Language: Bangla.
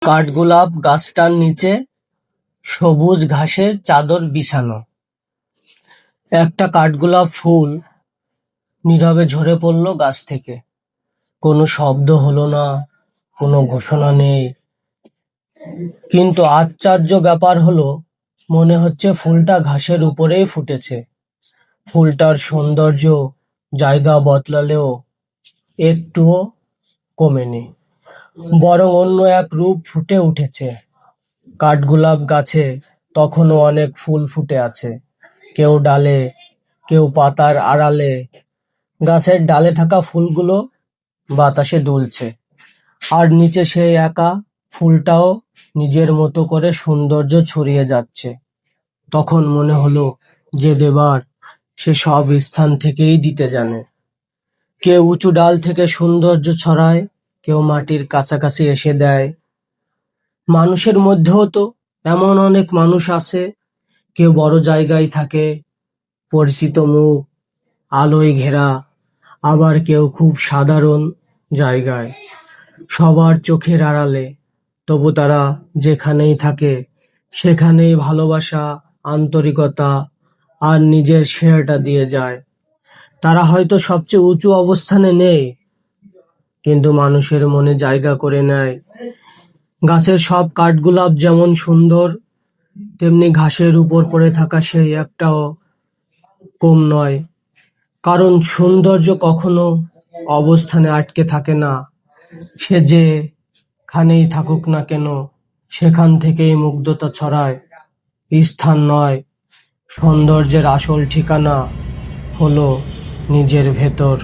কাঠগোলাপ গাছটার নিচে সবুজ ঘাসের চাদর বিছানো। একটা কাঠগোলাপ ফুল নীরবে ঝরে পড়ল গাছ থেকে। কোনো শব্দ হলো না, কোনো ঘোষণা নেই। কিন্তু আশ্চর্য ব্যাপার হলো, মনে হচ্ছে ফুলটা ঘাসের উপরেই ফুটেছে। ফুলটার সৌন্দর্য জায়গা বদলালেও একটুও কমেনি, বরং অন্য এক রূপ ফুটে উঠেছে। কাঠগোলাপ গাছে তখনও অনেক ফুল ফুটে আছে, কেউ ডালে, কেউ পাতার আড়ালে। গাছের ডালে থাকা ফুলগুলো বাতাসে দুলছে, আর নিচে সেই একা ফুলটাও নিজের মতো করে সৌন্দর্য ছড়িয়ে যাচ্ছে। তখন মনে হলো, যে দেবার সে সব স্থান থেকেই দিতে জানে। কেউ উঁচু ডাল থেকে সৌন্দর্য ছড়ায়, কেউ মাটির কাছাকাছি এসে দেয়। মানুষের মধ্যেও তো এমন অনেক মানুষ আছে, কেউ বড় জায়গায় থাকে, পরিচিত মুখ, আলোয় ঘেরা, আবার কেউ খুব সাধারণ জায়গায়, সবার চোখের আড়ালে। তবু তারা যেখানেই থাকে সেখানেই ভালোবাসা, আন্তরিকতা আর নিজের সেরাটা দিয়ে যায়। তারা হয়তো সবচেয়ে উঁচু অবস্থানে নেই, কিন্তু মানুষের মনে জায়গা করে নেয়। গাছের সব কাঠগোলাপ যেমন সুন্দর, তেমনি ঘাসের উপর পড়ে থাকা সেই একটাও কম নয়। কারণ সৌন্দর্য কখনো অবস্থানে আটকে থাকে না। সে যেখানেই থাকুক না কেন, সেখান থেকেই মুগ্ধতা ছড়ায়। স্থান নয়, সৌন্দর্যের আসল ঠিকানা হলো নিজের ভেতর।